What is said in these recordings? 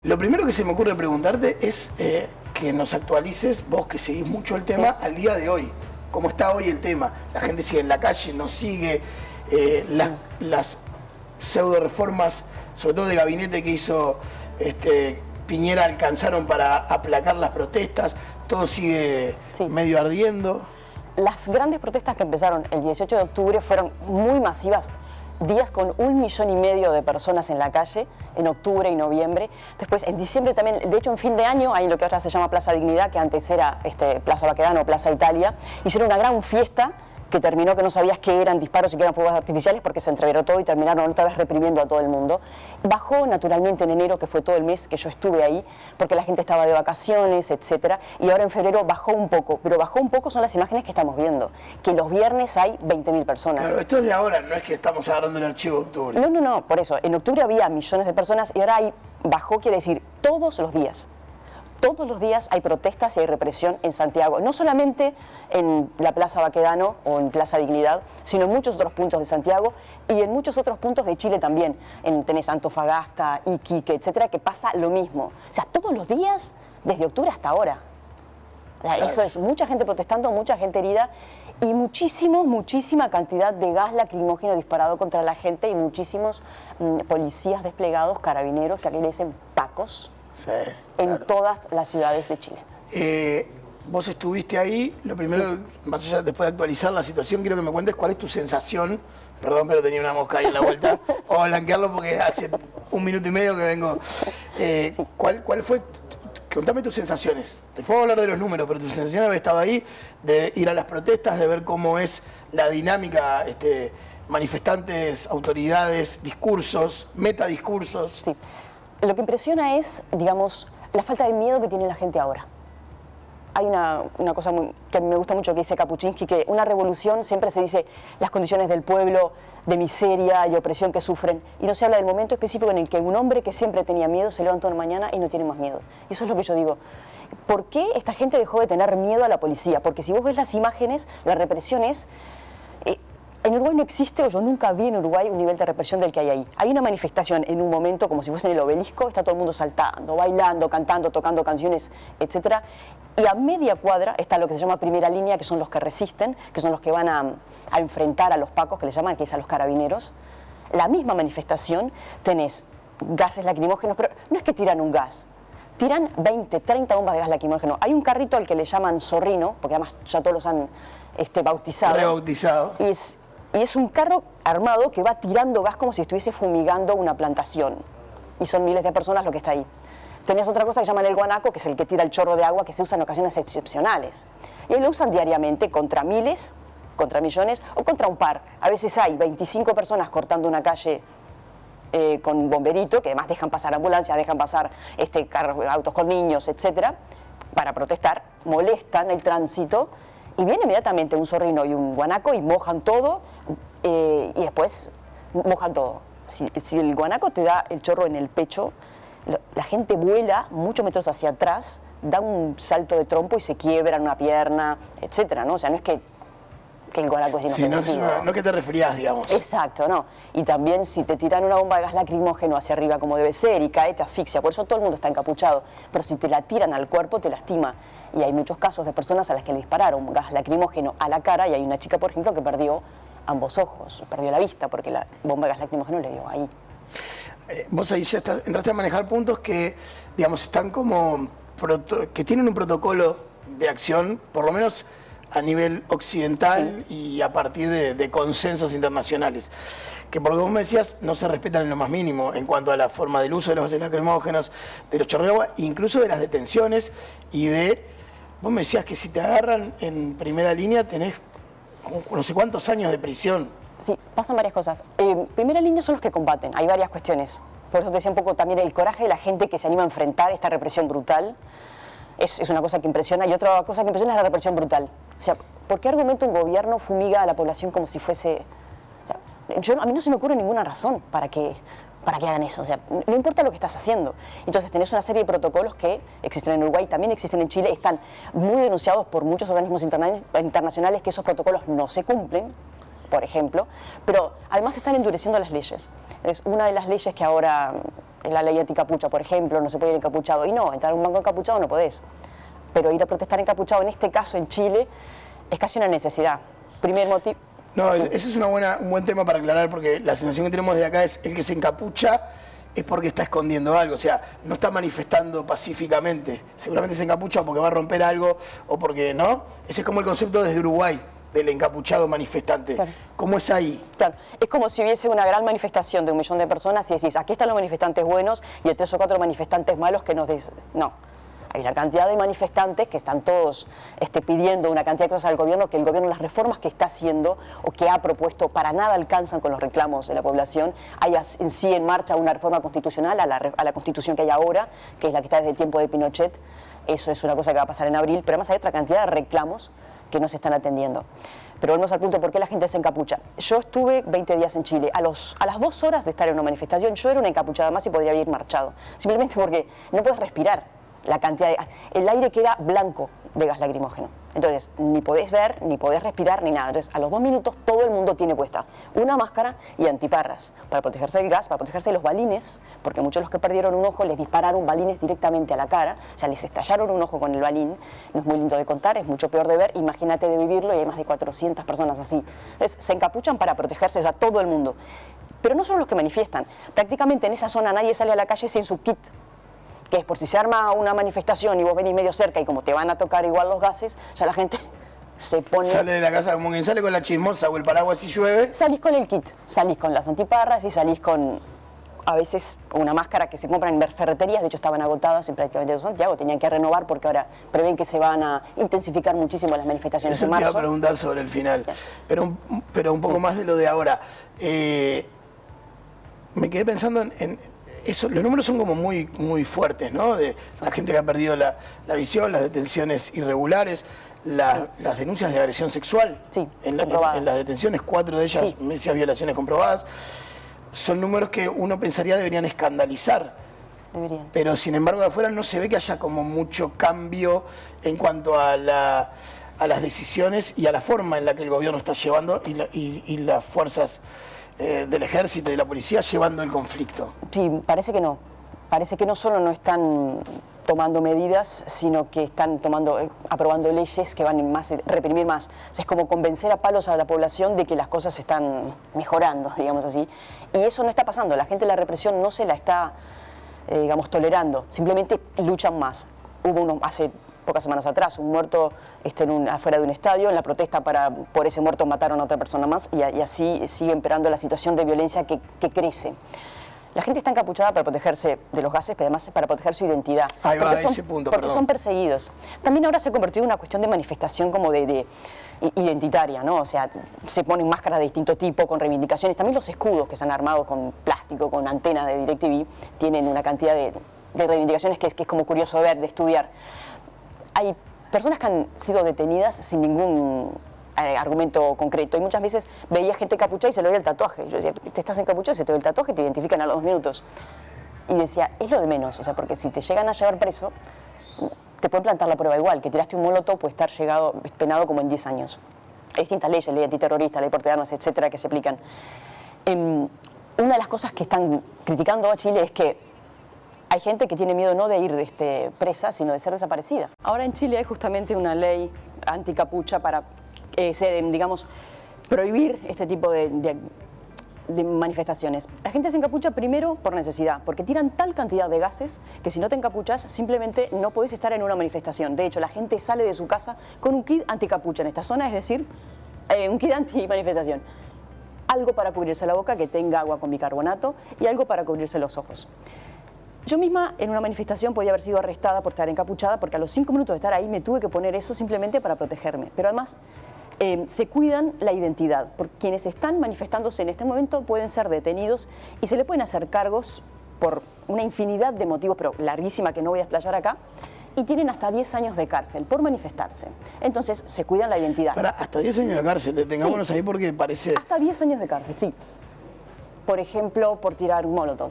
Lo primero que se me ocurre preguntarte es que nos actualices, vos que seguís mucho el tema, al día de hoy. ¿Cómo está hoy el tema? La gente sigue en la calle, no sigue. Las pseudo reformas, sobre todo de gabinete que hizo Piñera, alcanzaron para aplacar las protestas. Todo sigue medio ardiendo. Las grandes protestas que empezaron el 18 de octubre fueron muy masivas. Días con 1,5 millones de personas en la calle, en octubre y noviembre. Después, en diciembre también, de hecho en fin de año, hay lo que ahora se llama Plaza Dignidad, que antes era Plaza Baquedano o Plaza Italia, hicieron una gran fiesta que terminó que no sabías qué eran disparos y qué eran fuegos artificiales porque se entreveró todo y terminaron otra vez reprimiendo a todo el mundo. Bajó naturalmente en enero, que fue todo el mes que yo estuve ahí, porque la gente estaba de vacaciones, etcétera, y ahora en febrero bajó un poco, pero bajó un poco son las imágenes que estamos viendo, que los viernes hay 20.000 personas. Claro, esto es de ahora, no es que estamos agarrando el archivo de octubre. No, por eso, en octubre había millones de personas y ahora bajó, quiere decir, todos los días. Todos los días hay protestas y hay represión en Santiago, no solamente en la Plaza Baquedano o en Plaza Dignidad, sino en muchos otros puntos de Santiago y en muchos otros puntos de Chile también. Tenés Antofagasta, Iquique, etcétera, que pasa lo mismo. O sea, todos los días, desde octubre hasta ahora. O sea, eso es mucha gente protestando, mucha gente herida y muchísima cantidad de gas lacrimógeno disparado contra la gente y muchísimos policías desplegados, carabineros, que aquí le dicen pacos. Sí, en todas las ciudades de Chile. Vos estuviste ahí, lo primero, más allá, después de actualizar la situación, quiero que me cuentes cuál es tu sensación. Perdón, pero tenía una mosca ahí en la vuelta. Vamos a blanquearlo porque hace 1 minuto y medio que vengo. ¿Cuál fue? Contame tus sensaciones. Te puedo hablar de los números, pero tu sensación de haber estado ahí, de ir a las protestas, de ver cómo es la dinámica, manifestantes, autoridades, discursos, metadiscursos. Sí. Lo que impresiona es, digamos, la falta de miedo que tiene la gente ahora. Hay una cosa que me gusta mucho que dice Kapuczynski, que una revolución siempre se dice las condiciones del pueblo de miseria y opresión que sufren, y no se habla del momento específico en el que un hombre que siempre tenía miedo se levantó una mañana y no tiene más miedo. Y eso es lo que yo digo. ¿Por qué esta gente dejó de tener miedo a la policía? Porque si vos ves las imágenes, la represión es... En Uruguay no existe, o yo nunca vi en Uruguay un nivel de represión del que hay ahí. Hay una manifestación en un momento, como si fuese en el Obelisco, está todo el mundo saltando, bailando, cantando, tocando canciones, etcétera. Y a media cuadra está lo que se llama primera línea, que son los que resisten, que son los que van a enfrentar a los pacos, que le llaman, que es a los carabineros. La misma manifestación, tenés gases lacrimógenos, pero no es que tiran un gas, tiran 20, 30 bombas de gas lacrimógeno. Hay un carrito al que le llaman zorrino, porque además ya todos los han bautizado. Rebautizado. Y es un carro armado que va tirando gas como si estuviese fumigando una plantación. Y son miles de personas lo que está ahí. Tenés otra cosa que llaman el guanaco, que es el que tira el chorro de agua, que se usa en ocasiones excepcionales. Y ahí lo usan diariamente contra miles, contra millones o contra un par. A veces hay 25 personas cortando una calle con un bomberito, que además dejan pasar ambulancias, dejan pasar autos con niños, etcétera, para protestar, molestan el tránsito. Y viene inmediatamente un zorrino y un guanaco y mojan todo y después mojan todo. Si el guanaco te da el chorro en el pecho, la gente vuela muchos metros hacia atrás, da un salto de trompo y se quiebra una pierna, etcétera, ¿no? O sea, no es que el guanaco es inofensivo. No que te resfriás, digamos. Exacto, no. Y también si te tiran una bomba de gas lacrimógeno hacia arriba como debe ser y cae, te asfixia. Por eso todo el mundo está encapuchado. Pero si te la tiran al cuerpo, te lastima. Y hay muchos casos de personas a las que le dispararon gas lacrimógeno a la cara y hay una chica, por ejemplo, que perdió ambos ojos, perdió la vista porque la bomba de gas lacrimógeno le dio ahí. Vos ahí ya entraste a manejar puntos que, digamos, están como... que tienen un protocolo de acción, por lo menos a nivel occidental y a partir de consensos internacionales, que por lo que vos me decías no se respetan en lo más mínimo en cuanto a la forma del uso de los gases lacrimógenos, de los chorros de agua, incluso de las detenciones y vos me decías que si te agarran en primera línea tenés no sé cuántos años de prisión. Sí, pasan varias cosas. Primera línea son los que combaten, hay varias cuestiones. Por eso te decía un poco también el coraje de la gente que se anima a enfrentar esta represión brutal. Es una cosa que impresiona. Y otra cosa que impresiona es la represión brutal. O sea, ¿por qué argumenta un gobierno fumiga a la población como si fuese...? O sea, a mí no se me ocurre ninguna razón para que hagan eso. O sea, no importa lo que estás haciendo. Entonces tenés una serie de protocolos que existen en Uruguay, también existen en Chile, están muy denunciados por muchos organismos internacionales que esos protocolos no se cumplen, por ejemplo, pero además están endureciendo las leyes. Es una de las leyes que ahora la ley anticapucha, por ejemplo, no se puede ir encapuchado. Y no, entrar a un banco encapuchado no podés. Pero ir a protestar encapuchado, en este caso en Chile, es casi una necesidad. Primer motivo. No, ese es un buen tema para aclarar, porque la sensación que tenemos de acá es el que se encapucha es porque está escondiendo algo, o sea, no está manifestando pacíficamente, seguramente se encapucha porque va a romper algo o porque no. Ese es como el concepto desde Uruguay, del encapuchado manifestante. Claro. ¿Cómo es ahí? Claro, es como si hubiese una gran manifestación de 1 millón de personas y decís, aquí están los manifestantes buenos y hay 3 o 4 manifestantes malos que nos dicen, no. Hay una cantidad de manifestantes que están todos pidiendo una cantidad de cosas al gobierno, que el gobierno, las reformas que está haciendo o que ha propuesto, para nada alcanzan con los reclamos de la población. Hay en sí en marcha una reforma constitucional a la constitución que hay ahora, que es la que está desde el tiempo de Pinochet. Eso es una cosa que va a pasar en abril, pero además hay otra cantidad de reclamos que no se están atendiendo. Pero volvemos al punto de por qué la gente se encapucha. Yo estuve 20 días en Chile. A las 2 horas de estar en una manifestación, yo era una encapuchada más y podría haber marchado. Simplemente porque no puedes respirar. La cantidad el aire queda blanco de gas lacrimógeno. Entonces, ni podés ver, ni podés respirar, ni nada. Entonces, a los 2 minutos todo el mundo tiene puesta una máscara y antiparras para protegerse del gas, para protegerse de los balines, porque muchos de los que perdieron un ojo les dispararon balines directamente a la cara, o sea, les estallaron un ojo con el balín. No es muy lindo de contar, es mucho peor de ver, imagínate de vivirlo, y hay más de 400 personas así. Entonces, se encapuchan para protegerse, o sea, todo el mundo. Pero no son los que manifiestan. Prácticamente en esa zona nadie sale a la calle sin su kit, que es por si se arma una manifestación y vos venís medio cerca y como te van a tocar igual los gases, ya la gente se pone... Sale de la casa como quien sale con la chismosa o el paraguas si llueve. Salís con el kit, salís con las antiparras y salís con, a veces, una máscara que se compra en ferreterías, de hecho estaban agotadas en prácticamente todo Santiago, tenían que renovar porque ahora prevén que se van a intensificar muchísimo las manifestaciones Eso en marzo. Te iba a preguntar sobre el final, pero un poco más de lo de ahora. Me quedé pensando en eso, los números son como muy fuertes, ¿no? De la gente que ha perdido la visión, las detenciones irregulares, las denuncias de agresión sexual. Sí, en las detenciones, 4 de ellas, me decías, violaciones comprobadas. Son números que uno pensaría deberían escandalizar. Deberían. Pero sin embargo de afuera no se ve que haya como mucho cambio en cuanto a las decisiones y a la forma en la que el gobierno está llevando y las fuerzas del ejército y de la policía llevando el conflicto. Sí, parece que no. Parece que no solo no están tomando medidas, sino que están aprobando leyes que van a reprimir más. O sea, es como convencer a palos a la población de que las cosas están mejorando, digamos así. Y eso no está pasando. La gente, la represión no se la está, tolerando. Simplemente luchan más. Hubo hace pocas semanas atrás un muerto afuera de un estadio. En la protesta por ese muerto mataron a otra persona más y así sigue empeorando la situación de violencia que crece. La gente está encapuchada para protegerse de los gases, pero además para proteger su identidad. Ahí va ese punto, porque son perseguidos. También ahora se ha convertido en una cuestión de manifestación como de identitaria, ¿no? O sea, se ponen máscaras de distinto tipo, con reivindicaciones. También los escudos que se han armado con plástico, con antenas de DirecTV, tienen una cantidad de reivindicaciones que es como curioso ver, de estudiar. Hay personas que han sido detenidas sin ningún argumento concreto, y muchas veces veía gente encapuchada y se le veía el tatuaje. Yo decía, te estás encapuchado, se te ve el tatuaje, te identifican a los 2 minutos. Y decía, es lo de menos, o sea, porque si te llegan a llevar preso, te pueden plantar la prueba igual, que tiraste un molotov puede estar penado como en 10 años. Hay distintas leyes, ley antiterrorista, ley porte de armas, etcétera, que se aplican. Una de las cosas que están criticando a Chile es que hay gente que tiene miedo no de ir presa, sino de ser desaparecida. Ahora en Chile hay justamente una ley anticapucha para prohibir este tipo de manifestaciones. La gente se encapucha primero por necesidad, porque tiran tal cantidad de gases que si no te encapuchas simplemente no podés estar en una manifestación. De hecho, la gente sale de su casa con un kit anticapucha en esta zona, es decir, un kit anti-manifestación. Algo para cubrirse la boca que tenga agua con bicarbonato y algo para cubrirse los ojos. Yo misma en una manifestación podía haber sido arrestada por estar encapuchada, porque a los 5 minutos de estar ahí me tuve que poner eso simplemente para protegerme. Pero además se cuidan la identidad, porque quienes están manifestándose en este momento pueden ser detenidos y se le pueden hacer cargos por una infinidad de motivos, pero larguísima que no voy a explayar acá, y tienen hasta 10 años de cárcel por manifestarse. Entonces se cuidan la identidad. Hasta 10 años de cárcel, detengámonos sí. Ahí porque parece... Hasta 10 años de cárcel, sí. Por ejemplo, por tirar un molotov.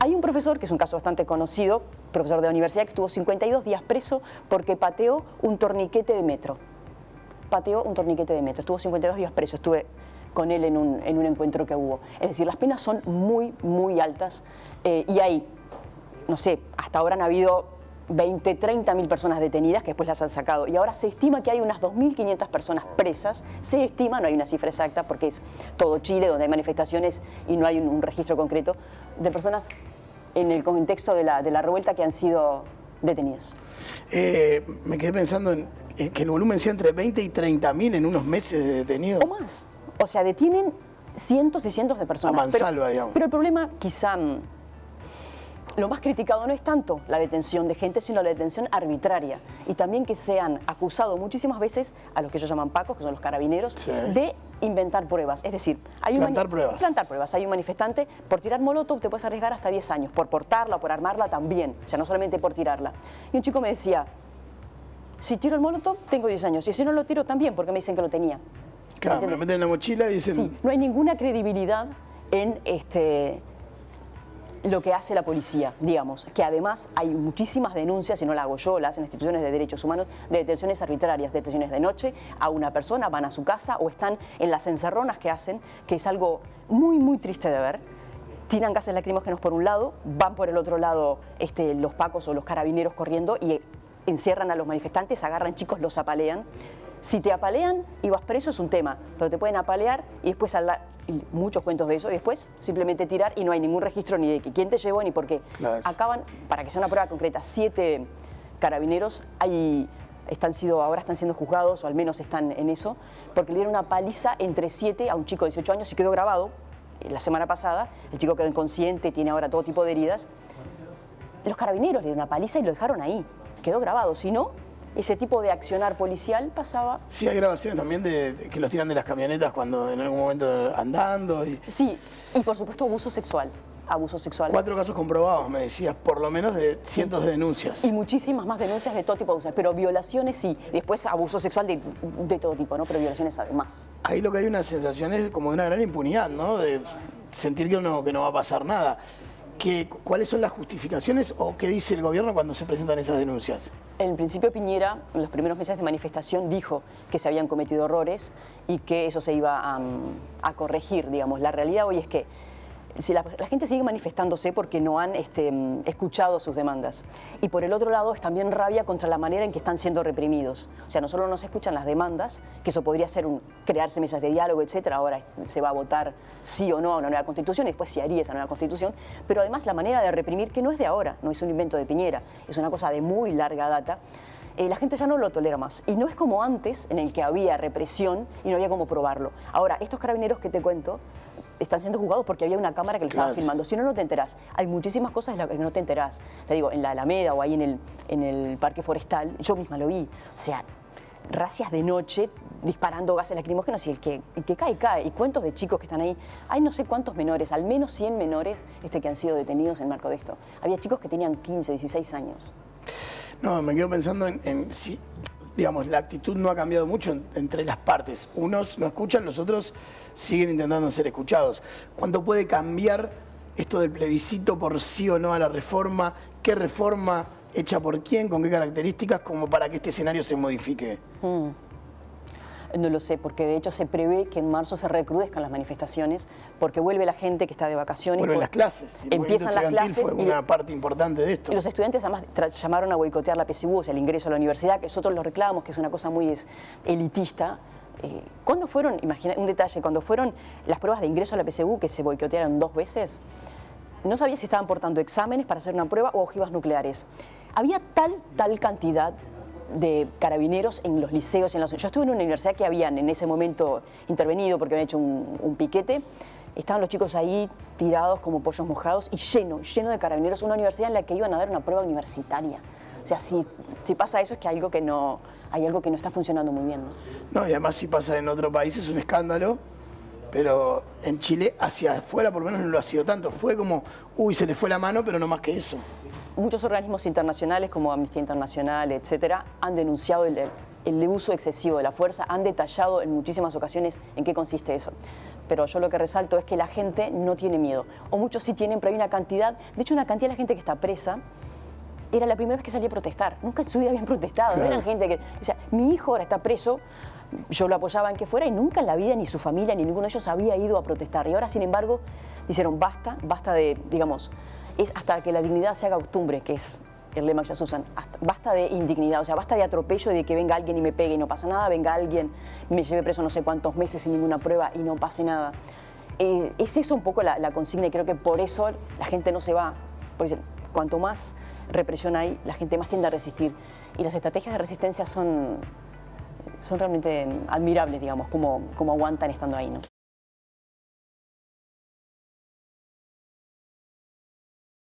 Hay un profesor, que es un caso bastante conocido, profesor de la universidad, que estuvo 52 días preso porque pateó un torniquete de metro. Estuvo 52 días preso, estuve con él en un encuentro que hubo. Es decir, las penas son muy, muy altas y hay no sé, hasta ahora han habido 20, 30 mil personas detenidas que después las han sacado. Y ahora se estima que hay unas 2.500 personas presas. Se estima, no hay una cifra exacta porque es todo Chile donde hay manifestaciones y no hay un registro concreto de personas en el contexto de la revuelta que han sido detenidas. Me quedé pensando en que el volumen sea entre 20 y 30 mil en unos meses de detenidos. O más. O sea, detienen cientos y cientos de personas. A mansalva, digamos. Pero el problema quizá... Lo más criticado no es tanto la detención de gente, sino la detención arbitraria. Y también que se han acusado muchísimas veces a los que ellos llaman pacos, que son los carabineros, sí, de inventar pruebas. Es decir, plantar pruebas. Plantar pruebas. Hay un manifestante, por tirar molotov te puedes arriesgar hasta 10 años, por portarla o por armarla también. O sea, no solamente por tirarla. Y un chico me decía, si tiro el molotov, tengo 10 años. Y si no lo tiro, también, porque me dicen que lo tenía. Claro, me lo meten en la mochila y dicen... Sí, no hay ninguna credibilidad en lo que hace la policía, digamos, que además hay muchísimas denuncias, y no la hago yo, la hacen instituciones de derechos humanos, de detenciones arbitrarias, detenciones de noche a una persona, van a su casa o están en las encerronas que hacen, que es algo muy, muy triste de ver. Tiran gases lacrimógenos por un lado, van por el otro lado los pacos o los carabineros corriendo y encierran a los manifestantes, agarran chicos, los apalean. Si te apalean y vas preso es un tema, pero te pueden apalear y después muchos cuentos de eso, y después simplemente tirar y no hay ningún registro ni de quién te llevó ni por qué. Claro. Acaban, para que sea una prueba concreta, 7 carabineros ahora están siendo juzgados, o al menos están en eso, porque le dieron una paliza entre 7 a un chico de 18 años y quedó grabado la semana pasada. El chico quedó inconsciente, tiene ahora todo tipo de heridas. Los carabineros le dieron una paliza y lo dejaron ahí, quedó grabado, si no... Ese tipo de accionar policial pasaba... Sí, hay grabaciones también de que los tiran de las camionetas cuando en algún momento andando. Sí, y por supuesto abuso sexual. Abuso sexual. 4 casos comprobados, me decías, por lo menos de cientos de denuncias. Y muchísimas más denuncias de todo tipo de abusos, pero violaciones sí. Y después abuso sexual de todo tipo, ¿no? Pero violaciones además. Ahí lo que hay una sensación es como de una gran impunidad, ¿no? De sentir que no va a pasar nada. ¿Cuáles son las justificaciones o qué dice el gobierno cuando se presentan esas denuncias? En principio Piñera, en los primeros meses de manifestación, dijo que se habían cometido errores y que eso se iba a corregir, digamos. La realidad hoy es que si la gente sigue manifestándose porque no han escuchado sus demandas. Y por el otro lado es también rabia contra la manera en que están siendo reprimidos. O sea, no solo no se escuchan las demandas, que eso podría ser crearse mesas de diálogo, etcétera. Ahora se va a votar sí o no a una nueva constitución y después se haría esa nueva constitución. Pero además la manera de reprimir, que no es de ahora, no es un invento de Piñera, es una cosa de muy larga data. La gente ya no lo tolera más. Y no es como antes, en el que había represión y no había cómo probarlo. Ahora, estos carabineros que te cuento están siendo juzgados porque había una cámara que lo estaba filmando. Si no, no te enterás. Hay muchísimas cosas de las que no te enterás. Te digo, en la Alameda o ahí en el Parque Forestal, yo misma lo vi. O sea, racias de noche disparando gases lacrimógenos y el que cae, cae. Y cuentos de chicos que están ahí. Hay no sé cuántos menores, al menos 100 menores que han sido detenidos en el marco de esto. Había chicos que tenían 15, 16 años. No, me quedo pensando en si, digamos, la actitud no ha cambiado mucho entre las partes. Unos no escuchan, los otros siguen intentando ser escuchados. ¿Cuánto puede cambiar esto del plebiscito por sí o no a la reforma? ¿Qué reforma hecha por quién? ¿Con qué características? Como para que este escenario se modifique. No lo sé, porque de hecho se prevé que en marzo se recrudezcan las manifestaciones, porque vuelve la gente que está de vacaciones. Vuelven las clases. El empiezan las clases. Fue una parte importante de esto. Y los estudiantes además llamaron a boicotear la PSU, o sea, el ingreso a la universidad, que nosotros lo reclamamos, que es una cosa muy elitista. ¿Cuándo fueron, imagina, un detalle, cuando fueron las pruebas de ingreso a la PSU, que se boicotearon 2 veces, no sabía si estaban portando exámenes para hacer una prueba o ojivas nucleares. Había tal cantidad de carabineros en los liceos. Yo estuve en una universidad que habían en ese momento intervenido porque habían hecho un piquete. Estaban los chicos ahí tirados como pollos mojados y lleno de carabineros. Una universidad en la que iban a dar una prueba universitaria. O sea, si pasa eso es que hay algo que no está funcionando muy bien, ¿no? No, y además si pasa en otro país es un escándalo, pero en Chile hacia afuera por lo menos no lo ha sido tanto. Fue como, se le fue la mano, pero no más que eso. Muchos organismos internacionales como Amnistía Internacional, etcétera, han denunciado el uso excesivo de la fuerza, han detallado en muchísimas ocasiones en qué consiste eso. Pero yo lo que resalto es que la gente no tiene miedo, o muchos sí tienen, pero hay una cantidad, de hecho una cantidad de gente que está presa. Era la primera vez que salía a protestar, nunca en su vida habían protestado, claro. No eran gente que, o sea, mi hijo ahora está preso, yo lo apoyaba en que fuera y nunca en la vida ni su familia ni ninguno de ellos había ido a protestar. Y ahora, sin embargo, dijeron basta de, digamos, es hasta que la dignidad se haga costumbre, que es el lema que ellas usan. Basta de indignidad, o sea, basta de atropello, de que venga alguien y me pegue y no pasa nada, venga alguien, me lleve preso no sé cuántos meses sin ninguna prueba y no pase nada. Es eso un poco la consigna y creo que por eso la gente no se va. Porque cuanto más represión hay, la gente más tiende a resistir. Y las estrategias de resistencia son realmente admirables, digamos, cómo aguantan estando ahí, ¿no?